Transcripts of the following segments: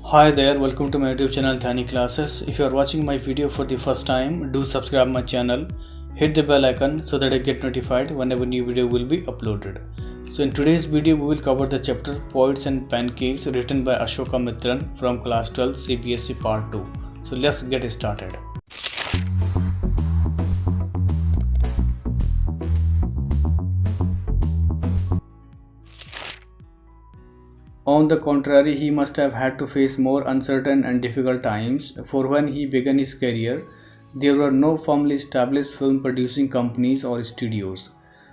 Hi there, welcome to my YouTube channel Dhani Classes. If you are watching my video for the first time, do subscribe my channel, hit the bell icon so that I get notified whenever new video will be uploaded. So in today's video we will cover the chapter Poets and Pancakes written by Ashoka Mitran from class 12 CBSE part 2. So let's get started. On the contrary, he must have had to face more uncertain and difficult times, for when he began his career, there were no firmly established film producing companies or studios.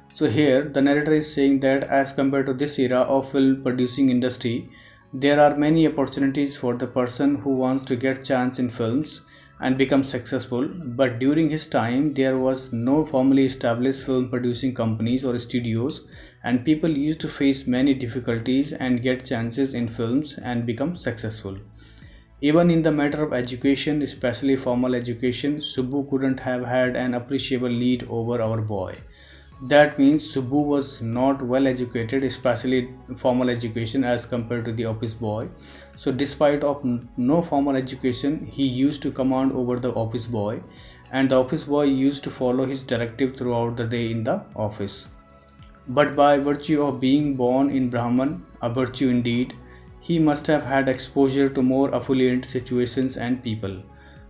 So here, the narrator is saying that as compared to this era of film producing industry, there are many opportunities for the person who wants to get chance in films and become successful, but during his time there was no formally established film producing companies or studios, and people used to face many difficulties and get chances in films and become successful. Even in the matter of education, especially formal education, Subbu couldn't have had an appreciable lead over our boy. That means Subbu was not well educated, especially formal education, as compared to the office boy. So despite of no formal education, he used to command over the office boy, and the office boy used to follow his directive throughout the day in the office. But by virtue of being born in Brahman, a virtue indeed, he must have had exposure to more affluent situations and people.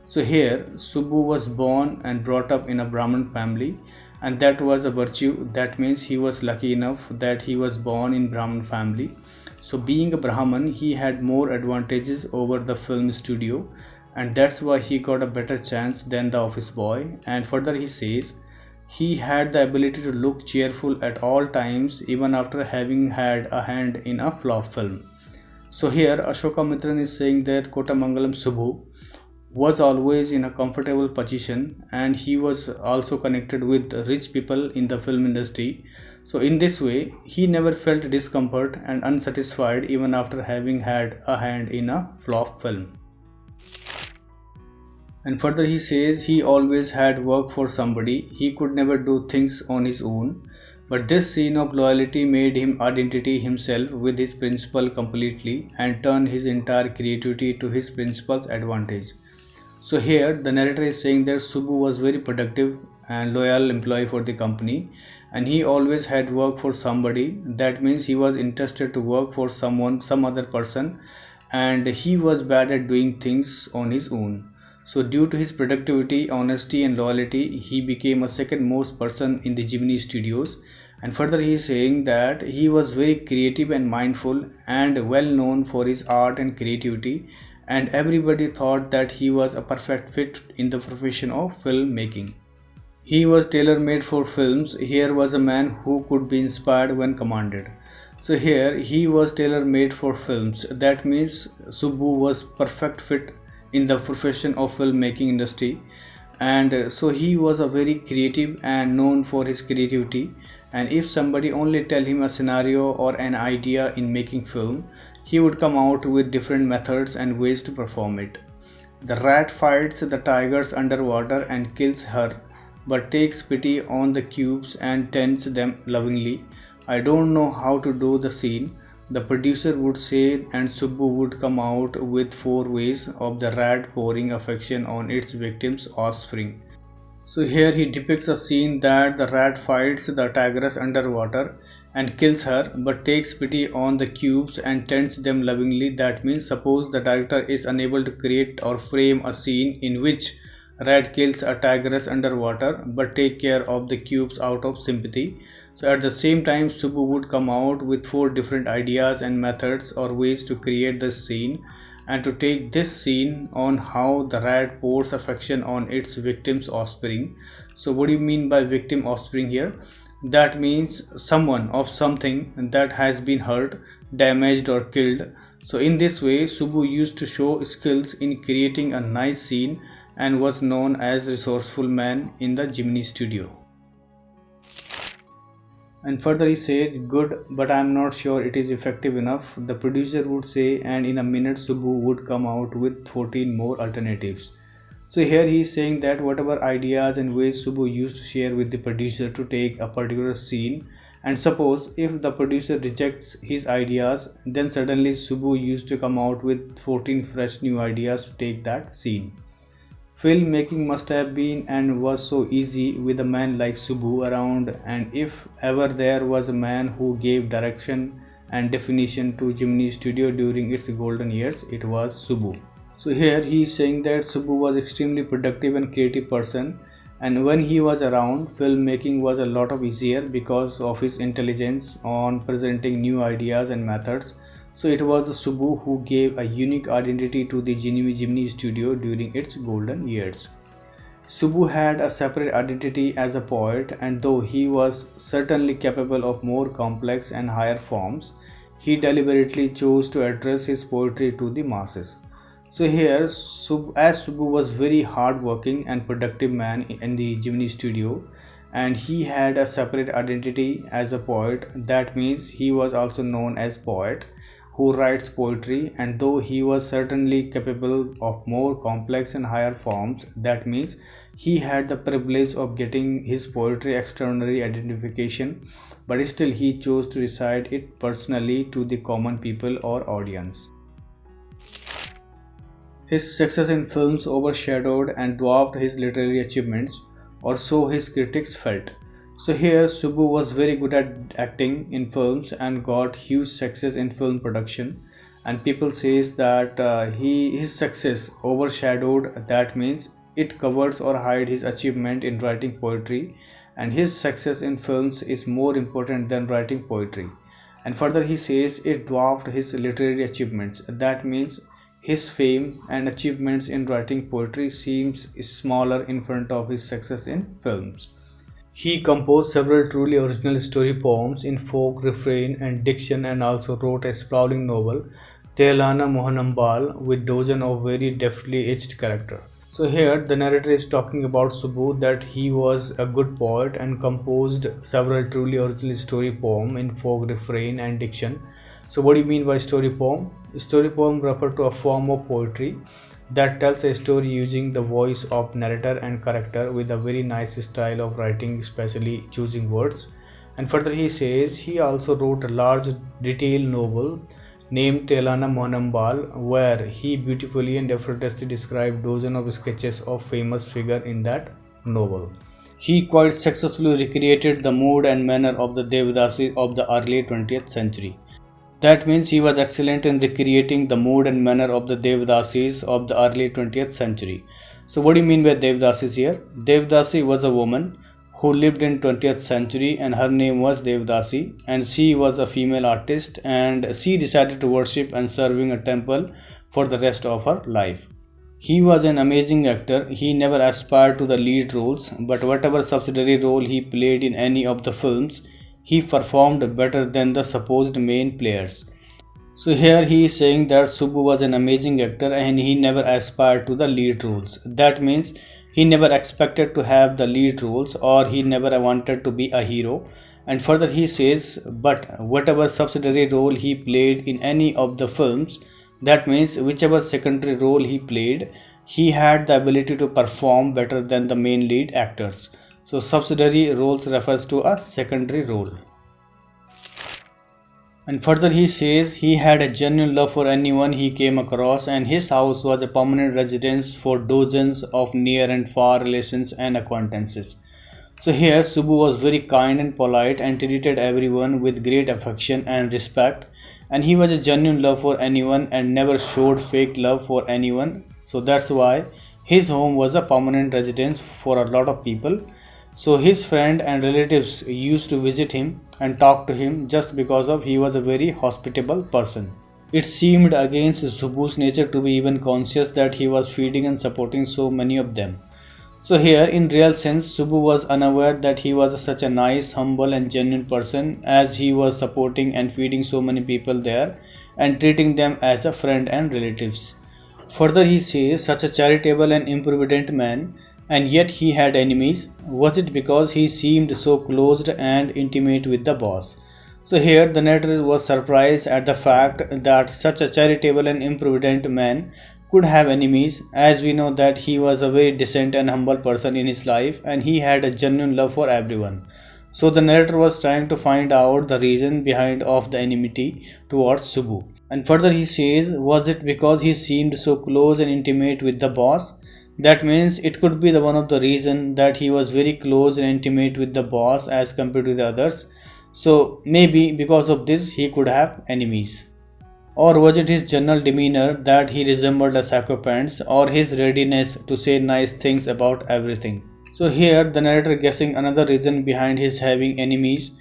So here, Subbu was born and brought up in a Brahman family, and that was a virtue. That means he was lucky enough that he was born in Brahman family. So being a Brahman, he had more advantages over the film studio, and that's why he got a better chance than the office boy. And further he says, he had the ability to look cheerful at all times, even after having had a hand in a flop film. So here Ashoka Mitran is saying that Kotamangalam Subbu was always in a comfortable position, and he was also connected with rich people in the film industry. So in this way, he never felt discomfort and unsatisfied even after having had a hand in a flop film. And further he says he always had work for somebody, he could never do things on his own. But this scene of loyalty made him identity himself with his principal completely and turned his entire creativity to his principal's advantage. So here the narrator is saying that Subbu was very productive and loyal employee for the company, and he always had work for somebody. That means he was interested to work for someone, some other person, and he was bad at doing things on his own. So due to his productivity, honesty and loyalty, he became a second most person in the Gemini studios. And further he is saying that he was very creative and mindful and well known for his art and creativity, and everybody thought that he was a perfect fit in the profession of filmmaking. He was tailor-made for films. Here was a man who could be inspired when commanded. So here he was tailor-made for films. That means Subbu was perfect fit in the profession of filmmaking industry, and so he was a very creative and known for his creativity. And if somebody only tell him a scenario or an idea in making film, he would come out with different methods and ways to perform it. The rat fights the tigers underwater and kills her, but takes pity on the cubes and tends them lovingly. I don't know how to do the scene, the producer would say, and Subbu would come out with 4 ways of the rat pouring affection on its victim's offspring. So here he depicts a scene that the rat fights the tigress underwater and kills her, but takes pity on the cubes and tends them lovingly. That means suppose the director is unable to create or frame a scene in which rat kills a tigress underwater but take care of the cubes out of sympathy. So at the same time, Subbu would come out with 4 different ideas and methods or ways to create this scene, and to take this scene on how the rat pours affection on its victim's offspring. So what do you mean by victim offspring here? That means someone of something that has been hurt, damaged or killed. So in this way, Subbu used to show skills in creating a nice scene and was known as resourceful man in the Gemini studio. And further he says, good, but I am not sure it is effective enough, the producer would say, and in a minute Subbu would come out with 14 more alternatives. So here he is saying that whatever ideas and ways Subbu used to share with the producer to take a particular scene And suppose if the producer rejects his ideas, then suddenly Subbu used to come out with 14 fresh new ideas to take that scene. Filmmaking must have been and was so easy with a man like Subbu around, and if ever there was a man who gave direction and definition to Jimny Studio during its golden years, it was Subbu. So here he is saying that Subbu was extremely productive and creative person, and when he was around, filmmaking was a lot of easier because of his intelligence on presenting new ideas and methods. So it was the Subbu who gave a unique identity to the Jimny Studio during its golden years. Subbu had a separate identity as a poet, and though he was certainly capable of more complex and higher forms, he deliberately chose to address his poetry to the masses. So here, as Subbu was very hardworking and productive man in the Jimny Studio, and he had a separate identity as a poet, that means he was also known as poet who writes poetry, and though he was certainly capable of more complex and higher forms, that means he had the privilege of getting his poetry extraordinary identification, but still he chose to recite it personally to the common people or audience. His success in films overshadowed and dwarfed his literary achievements, or so his critics felt. So here Subbu was very good at acting in films and got huge success in film production, and people says that his success overshadowed, that means it covers or hides his achievement in writing poetry, and his success in films is more important than writing poetry. And further he says it dwarfed his literary achievements, that means his fame and achievements in writing poetry seems smaller in front of his success in films. He composed several truly original story poems in folk, refrain and diction, and also wrote a sprawling novel, Telana Mohanambal, with dozen of very deftly etched characters. So here the narrator is talking about Subbu, that he was a good poet and composed several truly original story poems in folk, refrain and diction. So what do you mean by story poem? Story poem refer to a form of poetry that tells a story using the voice of narrator and character with a very nice style of writing, especially choosing words. And further he says he also wrote a large detailed novel named Telana Mohanambal, where he beautifully and effortlessly described dozens of sketches of famous figure in that novel. He quite successfully recreated the mood and manner of the Devadasis of the early 20th century. That means he was excellent in recreating the mood and manner of the Devadasis of the early 20th century. So what do you mean by Devadasis here? Devadasi was a woman who lived in 20th century, and her name was Devadasi, and she was a female artist, and she decided to worship and serving a temple for the rest of her life. He was an amazing actor. He never aspired to the lead roles, but whatever subsidiary role he played in any of the films, he performed better than the supposed main players. So here he is saying that Subbu was an amazing actor and he never aspired to the lead roles. That means he never expected to have the lead roles, or he never wanted to be a hero. And further he says, but whatever subsidiary role he played in any of the films, that means whichever secondary role he played, he had the ability to perform better than the main lead actors. So subsidiary roles refers to a secondary role. And further he says he had a genuine love for anyone he came across, and his house was a permanent residence for dozens of near and far relations and acquaintances. So here Subbu was very kind and polite and treated everyone with great affection and respect, and he was a genuine love for anyone and never showed fake love for anyone. So that's why his home was a permanent residence for a lot of people. So his friend and relatives used to visit him and talk to him just because of he was a very hospitable person. It seemed against Subbu's nature to be even conscious that he was feeding and supporting so many of them. So here in real sense Subbu was unaware that he was such a nice, humble and genuine person, as he was supporting and feeding so many people there and treating them as a friend and relatives. Further he says such a charitable and improvident man, and yet he had enemies. Was it because he seemed so closed and intimate with the boss? So here the narrator was surprised at the fact that such a charitable and improvident man could have enemies, as we know that he was a very decent and humble person in his life and he had a genuine love for everyone. So the narrator was trying to find out the reason behind of the enmity towards Subbu. And further he says, was it because he seemed so close and intimate with the boss? That means it could be the one of the reason that he was very close and intimate with the boss as compared to the others. So maybe because of this he could have enemies. Or was it his general demeanor that he resembled a psychopath, or his readiness to say nice things about everything? So here the narrator guessing another reason behind his having enemies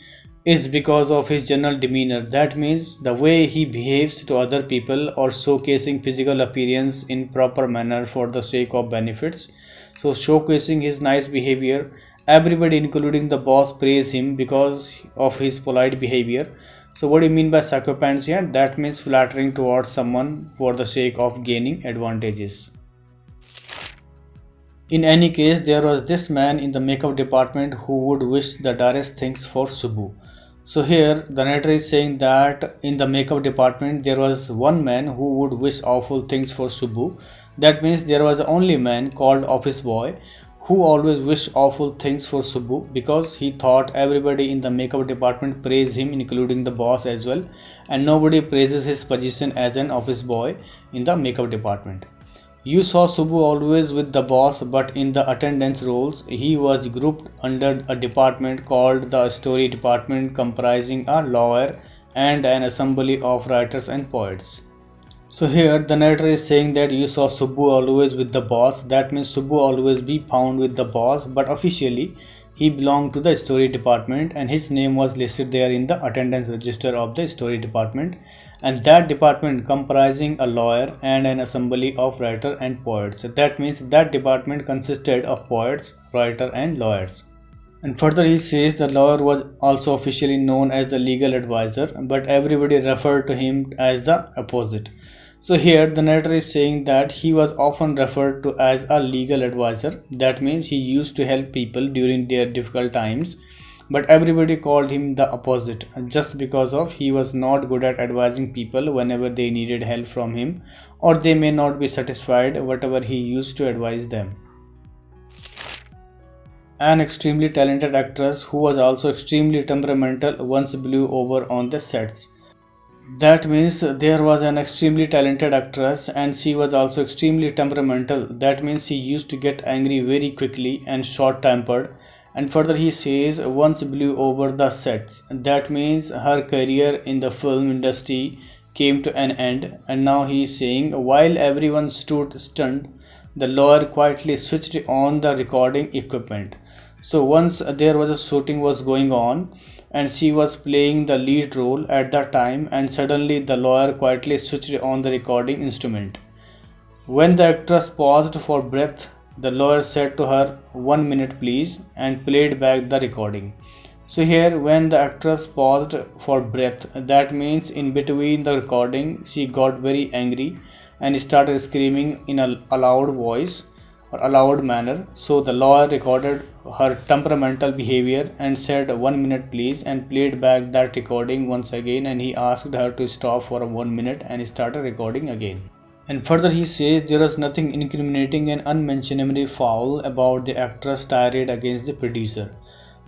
is because of his general demeanor. That means the way he behaves to other people or showcasing physical appearance in proper manner for the sake of benefits. So showcasing his nice behavior, everybody including the boss praise him because of his polite behavior. So what do you mean by psychopaths here? That means flattering towards someone for the sake of gaining advantages. In any case, there was this man in the makeup department who would wish the direst things for Subbu. So here the narrator is saying that in the makeup department there was one man who would wish awful things for Subbu. That means there was only man called office boy who always wished awful things for Subbu because he thought everybody in the makeup department praised him, including the boss as well, and nobody praises his position as an office boy in the makeup department. You saw Subbu always with the boss, but in the attendance roles, he was grouped under a department called the story department, comprising a lawyer and an assembly of writers and poets. So here the narrator is saying that you saw Subbu always with the boss. That means Subbu always be found with the boss, but officially he belonged to the story department and his name was listed there in the attendance register of the story department, and that department comprising a lawyer and an assembly of writer and poets. That means that department consisted of poets, writer and lawyers. And further he says the lawyer was also officially known as the legal advisor, but everybody referred to him as the opposite. So here the narrator is saying that he was often referred to as a legal advisor. That means he used to help people during their difficult times, but everybody called him the opposite just because of he was not good at advising people whenever they needed help from him, or they may not be satisfied whatever he used to advise them. An extremely talented actress who was also extremely temperamental once blew over on the sets. That means there was an extremely talented actress and she was also extremely temperamental. That means she used to get angry very quickly and short tempered. And further he says once blew over the sets. That means her career in the film industry came to an end, and now he is saying while everyone stood stunned, the lawyer quietly switched on the recording equipment. So once there was a shooting was going on and she was playing the lead role at that time, and suddenly the lawyer quietly switched on the recording instrument. When the actress paused for breath, the lawyer said to her, "1 minute please," and played back the recording. So here when the actress paused for breath, that means in between the recording she got very angry and started screaming in a loud voice or a loud manner. So the lawyer recorded her temperamental behavior and said 1 minute please and played back that recording once again, and he asked her to stop for 1 minute and started recording again. And further he says there was nothing incriminating and unmentionably foul about the actress tirade against the producer.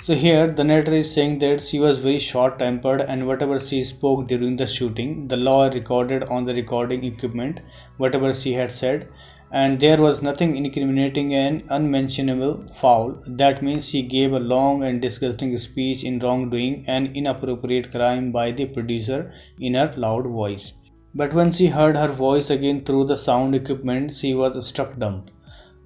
So here the narrator is saying that she was very short tempered and whatever she spoke during the shooting, the lawyer recorded on the recording equipment whatever she had said, and there was nothing incriminating and unmentionable foul. That means she gave a long and disgusting speech in wrongdoing and inappropriate crime by the producer in her loud voice. But when she heard her voice again through the sound equipment, she was struck dumb.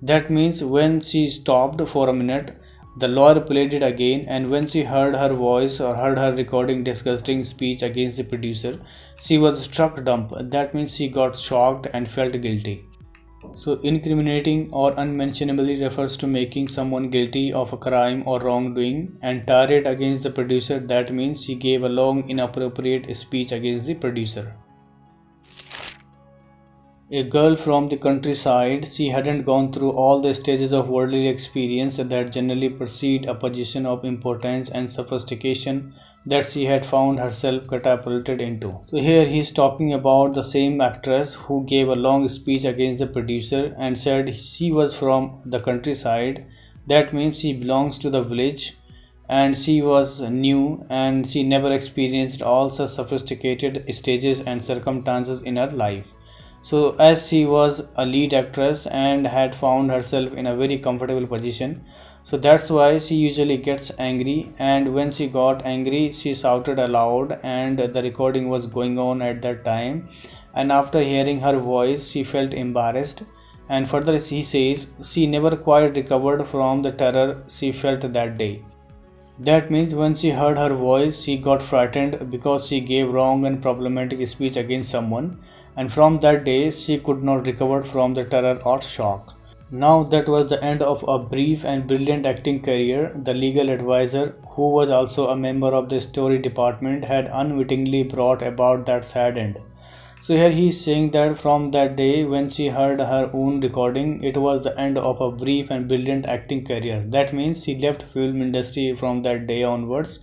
That means when she stopped for a minute, the lawyer played it again, and when she heard her voice or heard her recording disgusting speech against the producer, she was struck dumb. That means she got shocked and felt guilty. So incriminating or unmentionably refers to making someone guilty of a crime or wrongdoing, and tirade against the producer, that means she gave a long inappropriate speech against the producer. A girl from the countryside, she hadn't gone through all the stages of worldly experience that generally precede a position of importance and sophistication that she had found herself catapulted into. So here he is talking about the same actress who gave a long speech against the producer and said she was from the countryside. That means she belongs to the village and she was new and she never experienced all such sophisticated stages and circumstances in her life. So, as she was a lead actress and had found herself in a very comfortable position, so that's why she usually gets angry. And when she got angry, she shouted aloud, and the recording was going on at that time. And after hearing her voice, she felt embarrassed. And further, he says she never quite recovered from the terror she felt that day. That means when she heard her voice, she got frightened because she gave wrong and problematic speech against someone, and from that day, she could not recover from the terror or shock. Now, that was the end of a brief and brilliant acting career. The legal advisor, who was also a member of the story department, had unwittingly brought about that sad end. So here he is saying that from that day when she heard her own recording, it was the end of a brief and brilliant acting career. That means she left film industry from that day onwards,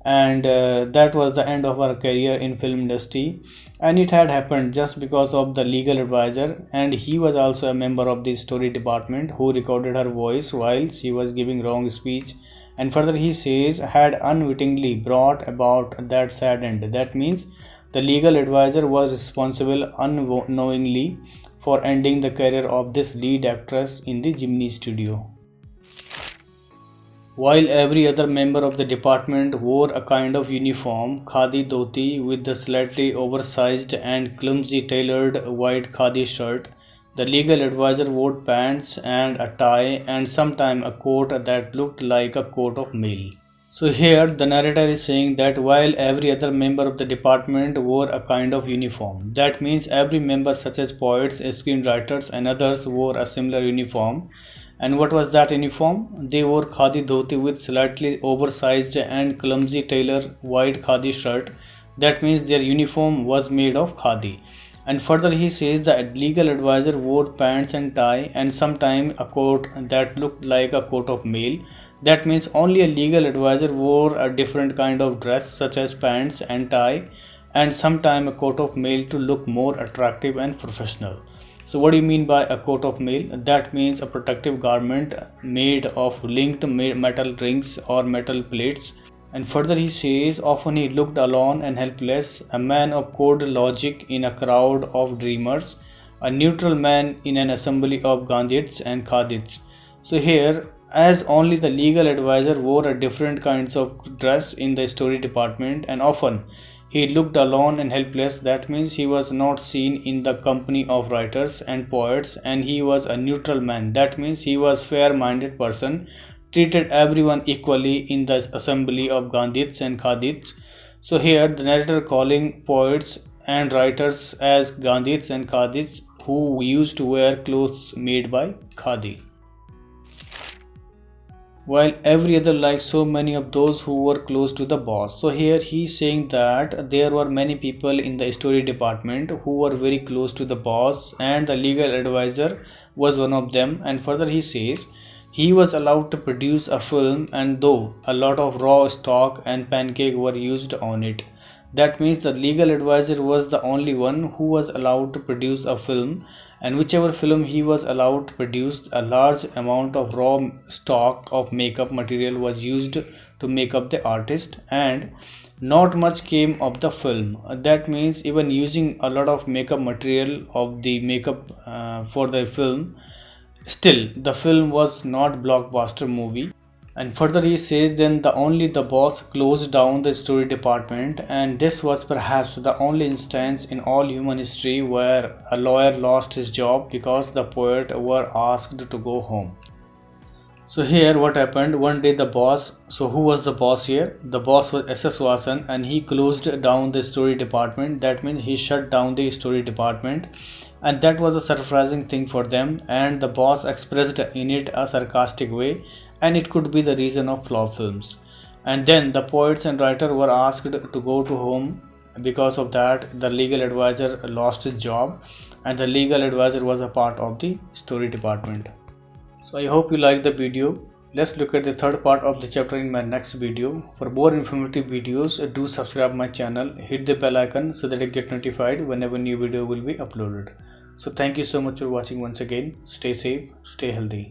and that was the end of her career in film industry. And it had happened just because of the legal advisor, and he was also a member of the story department who recorded her voice while she was giving wrong speech. And further he says had unwittingly brought about that sad end. That means the legal advisor was responsible unknowingly for ending the career of this lead actress in the Jimny studio. While every other member of the department wore a kind of uniform, khadi dhoti with the slightly oversized and clumsy tailored white khadi shirt, the legal advisor wore pants and a tie and sometimes a coat that looked like a coat of mail. So here the narrator is saying that while every other member of the department wore a kind of uniform, that means every member such as poets, screenwriters and others wore a similar uniform. And what was that uniform? They wore khadi dhoti with slightly oversized and clumsy tailor white khadi shirt. That means their uniform was made of khadi. And further he says the legal advisor wore pants and tie and sometimes a coat that looked like a coat of mail. That means only a legal advisor wore a different kind of dress such as pants and tie and sometimes a coat of mail to look more attractive and professional. So what do you mean by a coat of mail? That means a protective garment made of linked metal rings or metal plates. And further he says often he looked alone and helpless, a man of cold logic in a crowd of dreamers, a neutral man in an assembly of Gandhites and Khadits. So here, as only the legal advisor wore a different kinds of dress in the story department, and often he looked alone and helpless. That means he was not seen in the company of writers and poets, and he was a neutral man. That means he was fair-minded person, treated everyone equally in the assembly of Gandhites and Khadits. So here the narrator calling poets and writers as Gandhites and Khadits who used to wear clothes made by Khadi, while every other like so many of those who were close to the boss. So here he is saying that there were many people in the story department who were very close to the boss, and the legal advisor was one of them. And further he says he was allowed to produce a film, and though a lot of raw stock and pancake were used on it. That means the legal advisor was the only one who was allowed to produce a film, and whichever film he was allowed to produce, a large amount of raw stock of makeup material was used to make up the artist, and not much came of the film. That means even using a lot of makeup material of the makeup for the film, still the film was not blockbuster movie. And further he says then the boss closed down the story department, and this was perhaps the only instance in all human history where a lawyer lost his job because the poet were asked to go home. So here what happened, one day the boss, so who was the boss here? The boss was S.S. Vasan, and he closed down the story department. That means he shut down the story department, and that was a surprising thing for them, and the boss expressed in it a sarcastic way, and it could be the reason of flop films. And then the poets and writer were asked to go to home. Because of that, the legal advisor lost his job, and the legal advisor was a part of the story department. So I hope you like the video. Let's look at the third part of the chapter in my next video. For more informative videos, do subscribe my channel, hit the bell icon so that I get notified whenever new video will be uploaded. So thank you so much for watching once again. Stay safe, stay healthy.